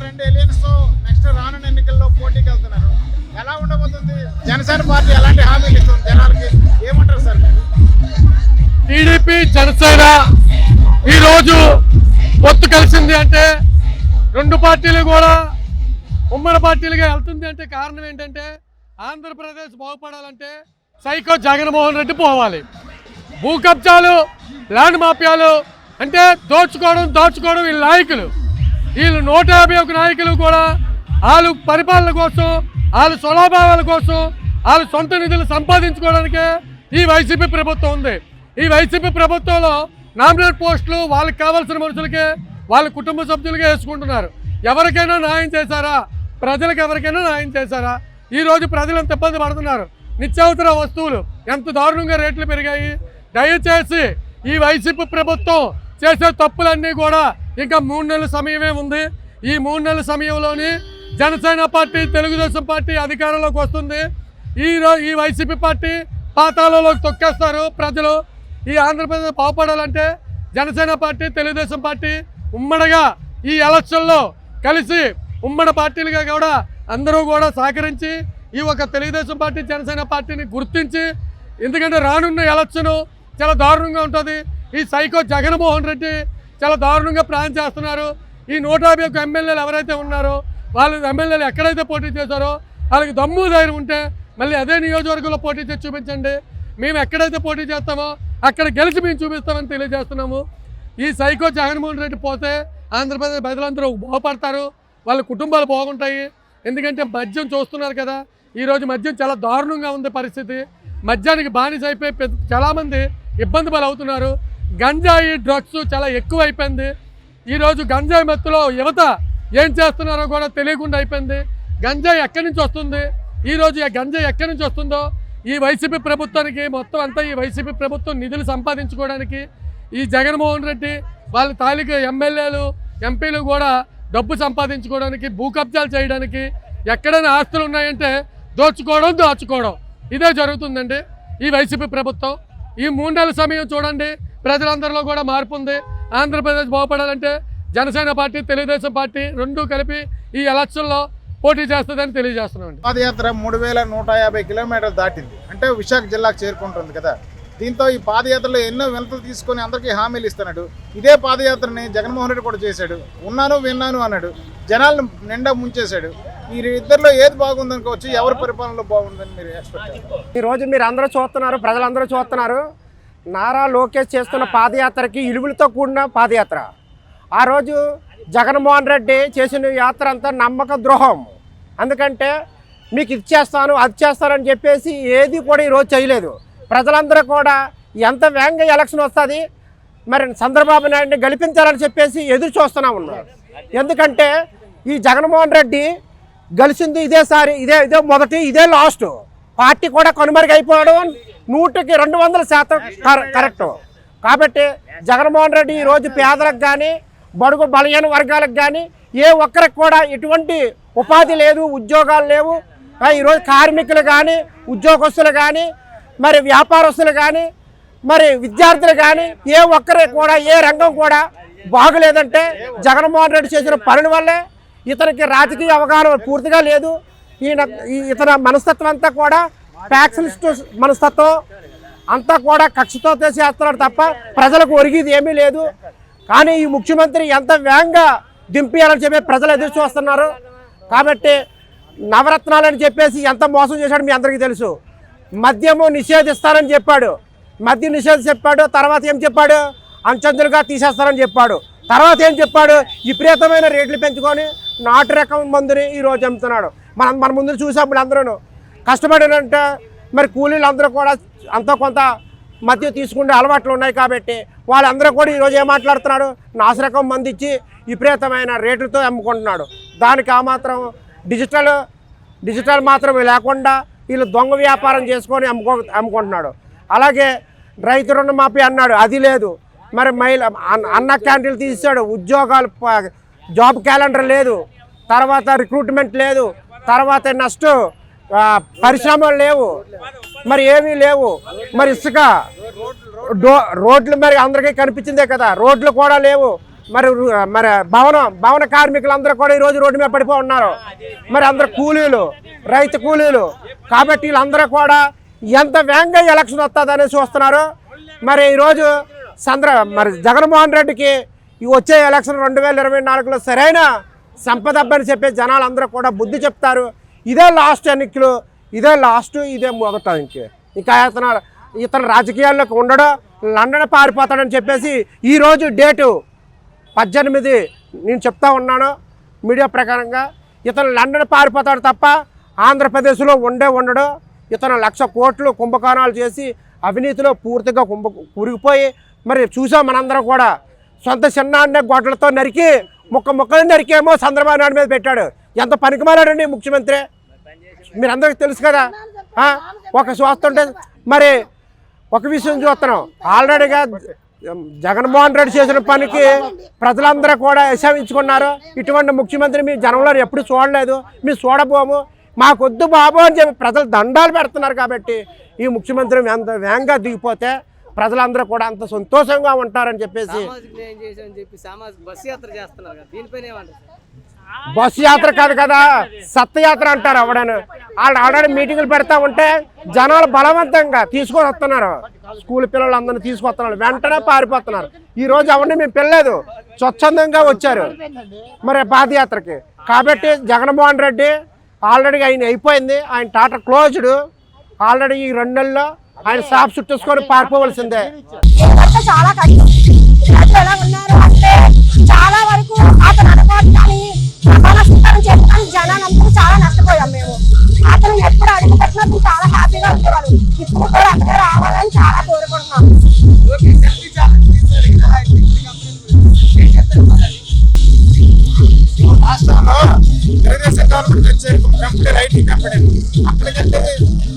రెండు ఎలియన్స్ తో నెక్స్ట్ రానున్న ఎన్నికల్లో పోటీకి వెళ్తున్నారు. ఎలా ఉండబోతుంది? జనసేన పార్టీ ఎలాంటి హామీలు ఇస్తుంది జనాలకి? ఏమంటారు సార్? టీడీపీ జనసేన ఈ రోజు పొత్తు కలిసింది అంటే రెండు పార్టీలు కూడా ఉమ్మడి పార్టీలుగా వెళ్తుంది అంటే కారణం ఏంటంటే ఆంధ్రప్రదేశ్ బాగుపడాలంటే సైకో జగన్మోహన్ రెడ్డి పోవాలి. భూ కబ్జాలు, ల్యాండ్ మాఫియాలు అంటే దోచుకోవడం వీళ్ళ నాయకులు, వీళ్ళు 151 నాయకులు కూడా వాళ్ళు పరిపాలన కోసం, వాళ్ళ స్వలాభావాల కోసం, వాళ్ళ సొంత నిధులు సంపాదించుకోవడానికే ఈ వైసీపీ ప్రభుత్వం ఉంది. ఈ వైసీపీ ప్రభుత్వంలో నామినేట్ పోస్టులు వాళ్ళకి కావాల్సిన మనుషులకే, వాళ్ళ కుటుంబ సభ్యులకే వేసుకుంటున్నారు. ఎవరికైనా న్యాయం చేశారా? ప్రజలకు ఎవరికైనా న్యాయం చేశారా? ఈరోజు ప్రజలు ఎంత ఇబ్బంది పడుతున్నారు. నిత్యావసర వస్తువులు ఎంత దారుణంగా రేట్లు పెరిగాయి. దయచేసి ఈ వైసీపీ ప్రభుత్వం చేసే తప్పులన్నీ కూడా ఇంకా 3 నెలల సమయమే ఉంది. ఈ 3 నెలల సమయంలోని జనసేన పార్టీ, తెలుగుదేశం పార్టీ అధికారంలోకి వస్తుంది. ఈ వైసీపీ పార్టీ పాతాళంలోకి తొక్కేస్తారు ప్రజలు. ఈ ఆంధ్రప్రదేశ్ బాగుపడాలంటే జనసేన పార్టీ, తెలుగుదేశం పార్టీ ఉమ్మడిగా ఈ ఎలక్షన్లో కలిసి ఉమ్మడి పార్టీలుగా కూడా అందరూ కూడా సహకరించి ఈ ఒక తెలుగుదేశం పార్టీ, జనసేన పార్టీని గుర్తించి, ఎందుకంటే రానున్న ఎలక్షన్ చాలా దారుణంగా ఉంటుంది. ఈ సైకో జగన్మోహన్ రెడ్డి చాలా దారుణంగా ప్లాన్ చేస్తున్నారు. ఈ 151 ఎమ్మెల్యేలు ఎవరైతే ఉన్నారో వాళ్ళు ఎమ్మెల్యేలు ఎక్కడైతే పోటీ చేశారో వాళ్ళకి దమ్ము ధైర్యం ఉంటే మళ్ళీ అదే నియోజకవర్గంలో పోటీ చేసి చూపించండి. మేము ఎక్కడైతే పోటీ చేస్తామో అక్కడ గెలిచి మేము చూపిస్తామని తెలియజేస్తున్నాము. ఈ సైకో జగన్మోహన్ రెడ్డి పోతే ఆంధ్రప్రదేశ్ ప్రజలందరూ బాగుపడతారు, వాళ్ళ కుటుంబాలు బాగుంటాయి. ఎందుకంటే మద్యం చూస్తున్నారు కదా, ఈరోజు మద్యం చాలా దారుణంగా ఉంది పరిస్థితి. మద్యానికి బానిస అయిపోయి చాలామంది ఇబ్బంది పాలవుతున్నారు. గంజాయి, డ్రగ్స్ చాలా ఎక్కువ అయిపోయింది. ఈరోజు గంజాయి మత్తులో యువత ఏం చేస్తున్నారో కూడా తెలియకుండా అయిపోయింది. గంజాయి ఎక్కడి నుంచి వస్తుంది? ఈరోజు ఈ గంజాయి ఎక్కడి నుంచి వస్తుందో ఈ వైసీపీ ప్రభుత్వానికి మొత్తం అంతా ఈ వైసీపీ ప్రభుత్వం నిధులు సంపాదించుకోవడానికి, ఈ జగన్మోహన్ రెడ్డి వాళ్ళ తాలూకు ఎమ్మెల్యేలు, ఎంపీలు కూడా డబ్బు సంపాదించుకోవడానికి, భూ కబ్జాలు చేయడానికి, ఎక్కడైనా ఆస్తులు ఉన్నాయంటే దాచుకోవడం ఇదే జరుగుతుందండి ఈ వైసీపీ ప్రభుత్వం. ఈ 3 నెలల సమయం చూడండి, ప్రజలందరిలో కూడా మార్పు ఉంది. ఆంధ్రప్రదేశ్ బాగుపడాలంటే జనసేన పార్టీ, తెలుగుదేశం పార్టీ రెండూ కలిపి ఈ ఎలక్షన్లో పోటీ చేస్తుందని తెలియజేస్తున్నామండి. పాదయాత్ర 3150 కిలోమీటర్లు దాటింది అంటే విశాఖ జిల్లాకు చేరుకుంటుంది కదా. దీంతో ఈ పాదయాత్రలో ఎన్నో వినతులు తీసుకొని అందరికీ హామీలు ఇస్తున్నాడు. ఇదే పాదయాత్రని జగన్మోహన్ రెడ్డి కూడా చేశాడు. ఉన్నాను విన్నాను అన్నాడు, జనాలను నిండా ముంచేశాడు. ఈ ఇద్దరిలో ఏది బాగుందనుకోవచ్చు? ఎవరి పరిపాలనలో బాగుందని మీరు ఎక్స్పెక్ట్? ఈరోజు మీరు అందరూ చూస్తున్నారు, ప్రజలందరూ చూస్తున్నారు. నారా లోకేష్ చేస్తున్న పాదయాత్రకి ఇలువలతో కూడిన పాదయాత్ర. ఆ రోజు జగన్మోహన్ రెడ్డి చేసిన యాత్ర అంతా నమ్మక ద్రోహం. ఎందుకంటే మీకు ఇది చేస్తాను, అది చేస్తానని చెప్పేసి ఏది కూడా ఈరోజు చేయలేదు. ప్రజలందరూ కూడా ఎంత వేగంగా ఎలక్షన్ వస్తుంది, మరి చంద్రబాబు నాయుడిని గెలిపించాలని చెప్పేసి ఎదురు చూస్తూనే ఉన్నారు. ఎందుకంటే ఈ జగన్మోహన్ రెడ్డి గెలిచింది ఇదేసారి, ఇదే మొదటి, ఇదే లాస్ట్. పార్టీ కూడా కనుమరుగైపోవడం 100% కరెక్ట్. కాబట్టి జగన్మోహన్ రెడ్డి ఈరోజు పేదలకు కానీ, బడుగు బలహీన వర్గాలకు కానీ ఏ ఒక్కరికి కూడా ఎటువంటి ఉపాధి లేదు, ఉద్యోగాలు లేవు. ఈరోజు కార్మికులు కానీ, ఉద్యోగస్తులు కానీ, మరి వ్యాపారస్తులు కానీ, మరి విద్యార్థులు కానీ ఏ ఒక్కరికి కూడా ఏ రంగం కూడా బాగులేదంటే జగన్మోహన్ రెడ్డి చేసిన పనుల వల్లే. ఇతనికి రాజకీయ అవగాహన పూర్తిగా లేదు. ఇతర మనస్తత్వం అంతా కూడా ఫ్యాక్షనిస్ట్ మనస్తత్వం అంతా కూడా కక్షతో చేస్తున్నాడు తప్ప ప్రజలకు ఒరిగేది ఏమీ లేదు. కానీ ఈ ముఖ్యమంత్రి ఎంత వేగంగా దింపేయాలని చెప్పి ప్రజలు ఎదురు చూస్తున్నారు. కాబట్టి నవరత్నాలని చెప్పేసి ఎంత మోసం చేశాడు మీ అందరికీ తెలుసు. మద్యము నిషేధిస్తానని చెప్పాడు, మద్యం చెప్పాడు. తర్వాత ఏం చెప్పాడు? అంచెందులుగా తీసేస్తానని చెప్పాడు. తర్వాత ఏం చెప్పాడు? విపరీతమైన రేట్లు పెంచుకొని నాటు రకం మందుని ఈరోజు అమ్ముతున్నాడు. మన ముందు చూసాము. అందరూ కష్టపడినంటే మరి కూలీలు అందరూ కూడా అంత కొంత మద్యం తీసుకునే అలవాట్లు ఉన్నాయి. కాబట్టి వాళ్ళందరూ కూడా ఈరోజు ఏం మాట్లాడుతున్నాడు? నాసిరకం మంది ఇచ్చి విపరీతమైన రేట్లతో అమ్ముకుంటున్నాడు. దానికి ఆ మాత్రం డిజిటల్ మాత్రమే లేకుండా వీళ్ళు దొంగ వ్యాపారం చేసుకొని అమ్ముకుంటున్నాడు. అలాగే రైతు రుణమాఫీ అన్నాడు, అది లేదు. మరి అన్న క్యాంటీన్లు తీసాడు, ఉద్యోగాలు జాబ్ క్యాలెండర్ లేదు, తర్వాత రిక్రూట్మెంట్ లేదు, తర్వాత నెక్స్ట్ పరిశ్రమలు లేవు, మరి ఏమీ లేవు. మరి ఇసుక రోడ్లు మరి అందరికీ కనిపించిందే కదా, రోడ్లు కూడా లేవు. మరి మరి భవన కార్మికులందరూ కూడా ఈరోజు రోడ్డు మీద పడిపోయి ఉన్నారు. మరి అందరు కూలీలు, రైతు కూలీలు. కాబట్టి వీళ్ళందరూ కూడా ఎంత వేగంగా ఎలక్షన్ వస్తుందని చూస్తున్నారు. మరి ఈరోజు మరి జగన్మోహన్ రెడ్డికి ఈ వచ్చే ఎలక్షన్ 2024లో సరైన సంపదబ్బని చెప్పే జనాలందరూ కూడా బుద్ధి చెప్తారు. ఇదే లాస్ట్ ఎన్నికలు, ఇదే మొదట. ఇంకా ఇతను రాజకీయాల్లోకి ఉండడం, లండన్ పారిపోతాడని చెప్పేసి ఈరోజు డేటు 18 నేను చెప్తా ఉన్నాను మీడియా ప్రకారంగా. ఇతను లండన్ పారిపోతాడు తప్ప ఆంధ్రప్రదేశ్లో ఉండడు. ఇతను 1,00,000 కోట్లు కుంభకోణాలు చేసి అవినీతిలో పూర్తిగా కురిగిపోయి మరి చూసాం మనందరం కూడా. సొంత చిన్నాన్నే గొడ్డలతో నరికి ముక్కలు నరికేమో చంద్రబాబు నాయుడు మీద పెట్టాడు. ఎంత పనికిమాలాడండి ముఖ్యమంత్రి, మీరందరికీ తెలుసు కదా. ఒక చూస్తుంటే మరి ఒక విషయం చూస్తున్నాం, ఆల్రెడీగా జగన్మోహన్ రెడ్డి చేసిన పనికి ప్రజలందరూ కూడా యశమించుకున్నారు. ఇటువంటి ముఖ్యమంత్రి మీ జనంలో ఎప్పుడు చూడలేదు, మేము చూడబోము, మాకొద్దు బాబు అని చెప్పి ప్రజలు దండాలు పెడుతున్నారు. కాబట్టి ఈ ముఖ్యమంత్రి ఎంత వేగంగా దిగిపోతే ప్రజలందరూ కూడా అంత సంతోషంగా ఉంటారని చెప్పేసి బస్సు యాత్ర కాదు కదా, సత్యయాత్ర అంటారు. ఎవడని వాళ్ళు ఆల్రెడీ మీటింగులు పెడతా ఉంటే జనాలు బలవంతంగా తీసుకొని వస్తున్నారు. స్కూల్ పిల్లలు అందరినీ తీసుకొస్తున్నారు, వెంటనే పారిపోతున్నారు. ఈ రోజు ఎవరిని మేము పిల్లలేదు, స్వచ్ఛందంగా వచ్చారు మరి పాదయాత్రకి. కాబట్టి జగన్మోహన్ రెడ్డి ఆల్రెడీ ఆయన అయిపోయింది, ఆయన టాటా క్లోజ్డ్ ఆల్రెడీ. ఈ 2 నెలల్లో ఆయన షాప్ చుట్టేసుకొని పారిపోవలసిందే. చాలా కష్టం. ఎలా ఉన్నారు అంటే చాలా వరకు అతను అనుకోవడం కానీ రవాణా స్వీకారం చేసుకొని జనాలందరూ చాలా నష్టపోయాం మేము. అతను ఎప్పుడు అడుగు పెట్టినప్పుడు చాలా హ్యాపీగా ఉండేవాళ్ళు. ఇప్పుడు కూడా అతనే రావాలని చాలా కోరుకుంటున్నాం. రాష్ట్రంలో తెలుగుదేశం గవర్నమెంట్ వచ్చే కంపెనీ ఐటీ కంపెనీ అక్కడికంటే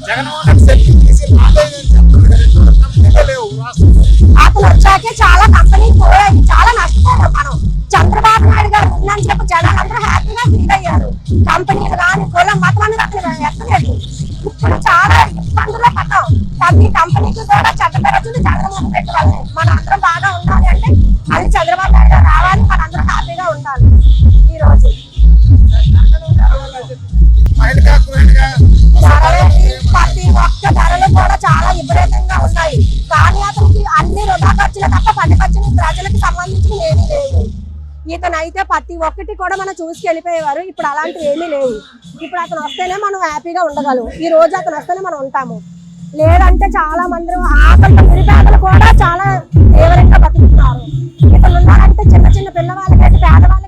జగన్మోహన్ రెడ్డి తీసి కంపెనీలు లేవు రాష్ట్రంలో. అతను వచ్చాకే చాలా కంపెనీలు పోయాయి, చాలా నష్టపోయాం మనం. చంద్రబాబు నాయుడు గారు ఉందని చెప్పి జనాలందరూ హ్యాపీగా ఫీల్ అయ్యారు. కంపెనీలు కానీ కులం మతం అనేది అతను ఎక్కలేదు. ఇప్పుడు చాలా ఇబ్బందుల్లో పడ్డాం. ప్రతి కంపెనీకి కూడా చెడ్డ పేరు వచ్చింది జగన్మోహన్ రెడ్డి వల్లే. మన అందరం బాగా ఉండాలి అంటే అది చంద్రబాబు నాయుడు గారు రావాలి, మనందరం హ్యాపీగా ఉండాలి. ఈ రోజు ప్రతి ఒక్క ధరలు కూడా చాలా విపరీతంగా ఉన్నాయి. కానీ అతనికి అన్ని వృధా ఖర్చులు తప్ప పని ఖర్చులు ప్రజలకు సంబంధించి ఏమీ లేవు. ఇతనైతే ప్రతి ఒక్కటి కూడా మనం చూసుకెళ్ళిపోయేవారు. ఇప్పుడు అలాంటివి ఏమీ లేవు. ఇప్పుడు అతను వస్తేనే మనం హ్యాపీగా ఉండగలం. ఈ రోజు అతను వస్తేనే మనం ఉంటాము. లేదంటే చాలా మంది ఆకలి నిరుపేదలు కూడా చాలా తీవ్రంగా బతుకుతున్నారు. ఇతను ఉన్నారంటే చిన్న పిల్లవాళ్ళకి పేదవాళ్ళకి